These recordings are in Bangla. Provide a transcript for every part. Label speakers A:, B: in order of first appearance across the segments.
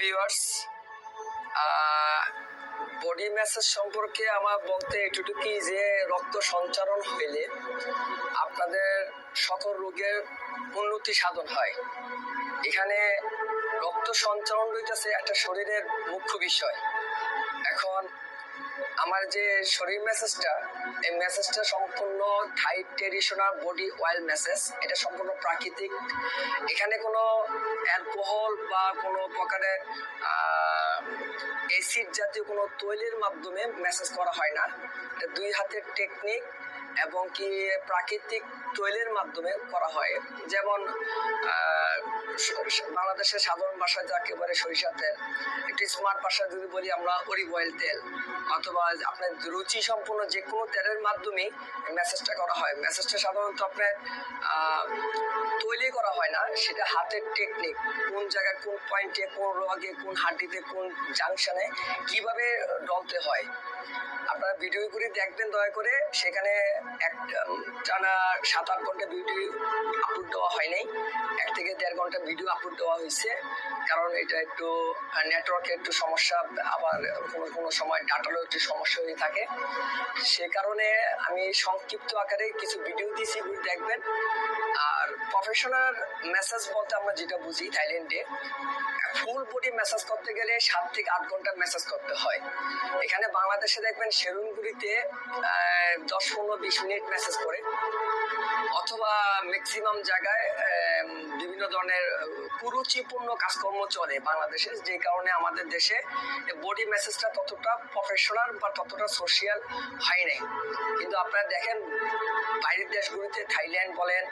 A: ভিউয়ার্স, বডি ম্যাসাজ সম্পর্কে আমার বলতে এটুকুই যে রক্ত সঞ্চারণ হইলে আপনাদের সকল রোগের উন্নতি সাধন হয়। এখানে রক্ত সঞ্চারণ হইতেছে একটা শরীরের মুখ্য বিষয়। এখন আমার যে শরীর ম্যাসেজটা, এই ম্যাসেজটা সম্পূর্ণ থাই ট্রেডিশনাল বডি অয়েল ম্যাসেজ। এটা সম্পূর্ণ প্রাকৃতিক। এখানে কোনো অ্যালকোহল বা কোনো প্রকারের অ্যাসিড জাতীয় কোনো তৈলের মাধ্যমে ম্যাসেজ করা হয় না। এটা দুই হাতের টেকনিক এবং কি প্রাকৃতিক তৈলের মাধ্যমে করা হয়। যেমন বাংলাদেশের সাধারণ ভাষায় একেবারে সরিষা তেল, একটু স্মার্ট ভাষায় যদি বলি আমরা অলিভ অয়েল তেল, অথবা আপনার রুচি সম্পূর্ণ যে কোনো তেলের মাধ্যমেই ম্যাসেজটা করা হয়। ম্যাসেজটা সাধারণত আপনার তৈরি করা হয় না, সেটা হাতের টেকনিক। কোন জায়গায় কোন পয়েন্টে কোন রোগে কোন হাড্ডিতে কোন জাংশনে কিভাবে ডলতে হয় আপনারা ভিডিওগুলি দেখবেন দয়া করে। সেখানে টানা 7-8 ঘন্টা ভিডিও আপলোড দেওয়া হয় নাই, 1 থেকে 1.5 ঘন্টা ভিডিও আপলোড দেওয়া হয়েছে। কারণ এটা একটু নেটওয়ার্কের একটু সমস্যা, আবার কোনো সময় ডাটারও একটু সমস্যা হয়ে থাকে। সে কারণে আমি সংক্ষিপ্ত আকারে কিছু ভিডিও দিয়েছি, দেখবেন। আর প্রফেশনাল ম্যাসাজ বলতে আমরা যেটা বুঝি, থাইল্যান্ডে ফুল বডি ম্যাসাজ করতে গেলে 7 থেকে 8 ঘন্টা ম্যাসাজ করতে হয়। এখানে বাংলাদেশে দেখবেন সেলুনগুলিতে 10-15-20 মিনিট ম্যাসাজ করে, অথবা ম্যাক্সিমাম জায়গায় বিভিন্ন ধরনের কুরুচিপূর্ণ কাজকর্ম চলে বাংলাদেশে, যে কারণে আমাদের দেশে বডি ম্যাসাজটা ততটা প্রফেশনাল বা ততটা সোশিয়াল হয় নাই। কিন্তু আপনারা দেখেন বাইরের দেশগুলিতে, থাইল্যান্ড বলেন,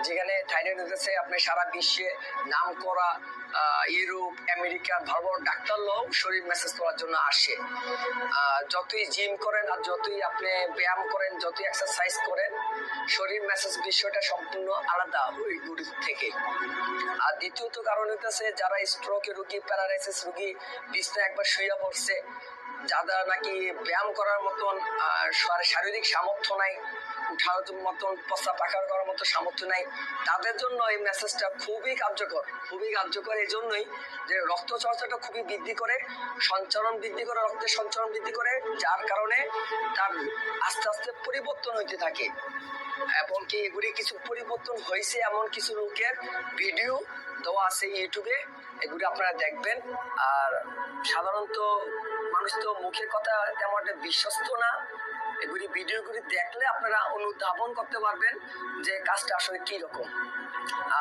A: যেখানে থাইল্যান্ড হচ্ছে আপনি সারা বিশ্বে নাম করা ইউরোপ আমেরিকার ভালো বড় ডাক্তাররাও শরীর ম্যাসাজ করার জন্য আসে। যতই জিম করেন আর যতই আপনি ব্যায়াম করেন, যতই এক্সারসাইজ করেন, শরীর ম্যাসাজ বিষয়টা সম্পূর্ণ আলাদা ওইগুলি থেকে। আর দ্বিতীয়ত কারণ হইতেছে যারা স্ট্রোকের রোগী, প্যারালাইসিস রোগী, বিছনায় একবার শুয়ে পড়ছে, যারা নাকি ব্যায়াম করার মতন শারীরিক সামর্থ্য নাই, উঠার মতন প্রস্তাব পাখার করার মতো সামর্থ্য নাই, তাদের জন্য এই মেসেজটা খুবই কার্যকর। এই জন্যই যে রক্ত চলাচলটা খুবই বৃদ্ধি করে, সঞ্চালন বৃদ্ধি করে, রক্তের সঞ্চালন বৃদ্ধি করে, যার কারণে তার আস্তে আস্তে পরিবর্তন হইতে থাকে। এবং কি এগুলি কিছু পরিবর্তন হয়েছে এমন কিছু লোকের ভিডিও দেওয়া আছে ইউটিউবে, এগুলি আপনারা দেখবেন। আর সাধারণত মানুষ তো মুখের কথা তেমন একটা বিশ্বস্ত না, এগুলি ভিডিওগুলি দেখলে আপনারা অনুধাবন করতে পারবেন যে কাজটা আসলে কি রকম।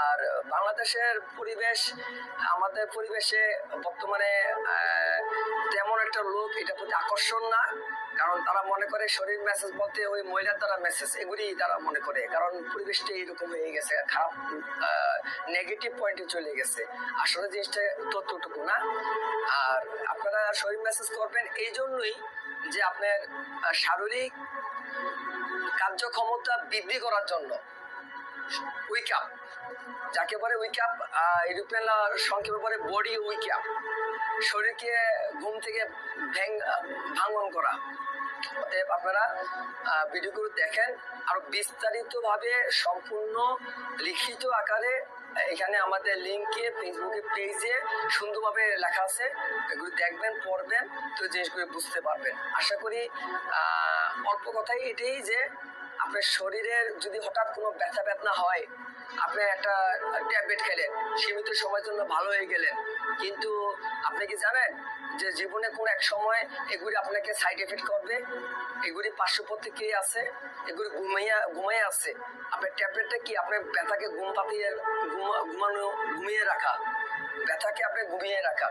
A: আর বাংলাদেশের পরিবেশ, আমাদের পরিবেশে বর্তমানে তেমন একটা লোক এটা প্রতি আকর্ষণ না, কারণ তারা মনে করে শরীর মেসেজ বলতে ওই মহিলার দ্বারা মেসেজ, এগুলি তারা মনে করে। কারণ পরিবেশটা এইরকম হয়ে গেছে, খারাপ নেগেটিভ পয়েন্টে চলে গেছে। আসলে জিনিসটা ততটুকু না। আর আপনারা শরীর মেসেজ করবেন এই জন্যই যে আপনার শারীরিক কার্যক্ষমতা বৃদ্ধি করার জন্য। উইক আপ যাকে বলে, উইক আপ ইউরোপিয়ান সংক্ষেপে বলে বডি উইক আপ, শরীরকে ঘুম থেকে ভাঙন করা। অতএব আপনারা ভিডিওগুলো দেখেন, আরো বিস্তারিতভাবে সম্পূর্ণ লিখিত আকারে এখানে আমাদের লিঙ্কে ফেসবুকে পেজে সুন্দরভাবে লেখা আছে, এগুলো দেখবেন, পড়বেন, তো জিনিসগুলো বুঝতে পারবেন। আশা করি অল্প কথাই এটাই যে আপনার শরীরের যদি হঠাৎ কোনো ব্যথা বেদনা হয়, আপনি একটা ট্যাবলেট খেলেন, সীমিত সময়ের জন্য ভালো হয়ে গেলেন, কিন্তু আপনি কি জানেন যে জীবনে কোন এক সময় এগুলি আপনাকে সাইড এফেক্ট করবে, এগুলি পার্শ্ব প্রতিক্রিয়া আছে, এগুলি ঘুমিয়ে আছে। আপনার ট্যাবলেটটা কি আপনার ব্যথাকে ঘুমিয়ে রাখা, ব্যথাকে আপনি ঘুমিয়ে রাখা।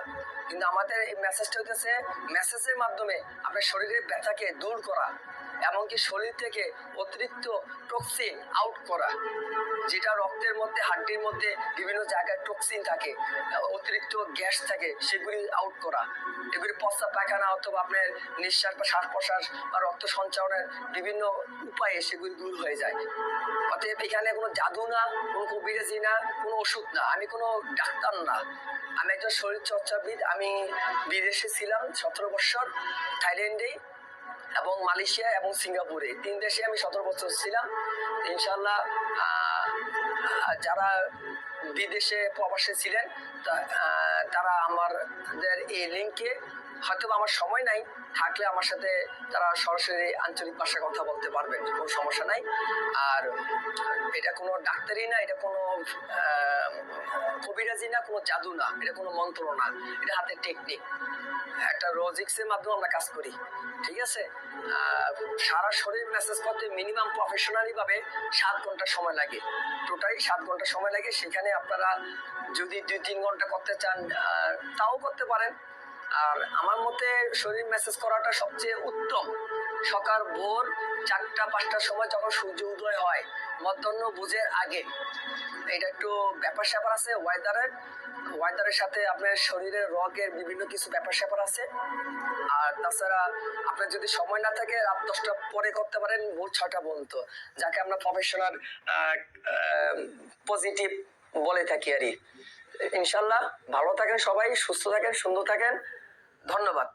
A: কিন্তু আমাদের এই মেসেজটা হইতেছে মেসেজের মাধ্যমে আপনার শরীরের ব্যথাকে দূর করা, এমনকি শরীর থেকে অতিরিক্ত টক্সিন আউট করা, যেটা রক্তের মধ্যে, হাড্ডির মধ্যে বিভিন্ন জায়গায় টক্সিন থাকে, অতিরিক্ত গ্যাস থাকে, সেগুলি আউট করা। এগুলি প্রস্রাব পায়খানা অথবা আপনার নিঃশ্বাস বা শ্বাস প্রশ্বাস বা রক্ত সঞ্চালনের বিভিন্ন উপায়ে সেগুলি দূর হয়ে যায়। অতএব এখানে কোনো জাদু না, কোনো কবিরাজি না, কোনো ওষুধ না, আমি কোনো ডাক্তার না, আমি একজন শরীরচর্চাবিদ। আমি বিদেশে ছিলাম 17 বছর, থাইল্যান্ডে এবং মালয়েশিয়া এবং সিঙ্গাপুরে, 3 দেশে আমি 17 বছর ছিলাম। ইনশাল্লাহ যারা বিদেশে প্রবাসে ছিলেন তারা আমাদের এই লিঙ্কে, হয়তো আমার সময় নাই, থাকলে আমার সাথে তারা সরাসরি আঞ্চলিক ভাষায় কথা বলতে পারবেন, কোনো সমস্যা নাই। আর এটা কোনো ডাক্তারি না, এটা কোনো কবিরাজি না, কোনো জাদু না, এটা কোনো মন্ত্র না, এটা হাতের টেকনিক, একটা রোজিক্সের মাধ্যমে আমরা কাজ করি, ঠিক আছে। সারা শরীর মেসেজ করতে মিনিমাম প্রফেশনালি ভাবে 7 ঘন্টা সময় লাগে, টোটালি 7 ঘন্টা সময় লাগে। সেখানে আপনারা যদি 2-3 ঘন্টা করতে চান তাও করতে পারেন। আর আমার মতে শরীর মেসেজ করাটা সবচেয়ে উত্তম সকাল ভোর 4টা-5টার সময়, যখন সূর্য উদয় হয়, মধ্যাহ্ন ভোজের আগে। এটা একটু ব্যাপার স্যাপার আছে ওয়েদারের সাথে আপনার শরীরের রোগের বিভিন্ন কিছু ব্যাপার স্যাপার আছে। আর তাছাড়া আপনার যদি সময় না থাকে রাত 10টা পরে করতে পারেন, ভোর 6টা পর্যন্ত, যাকে আমরা প্রফেশনাল পজিটিভ বলে থাকি আর কি। ইনশাল্লাহ ভালো থাকেন সবাই, সুস্থ থাকেন, সুন্দর থাকেন। ধন্যবাদ।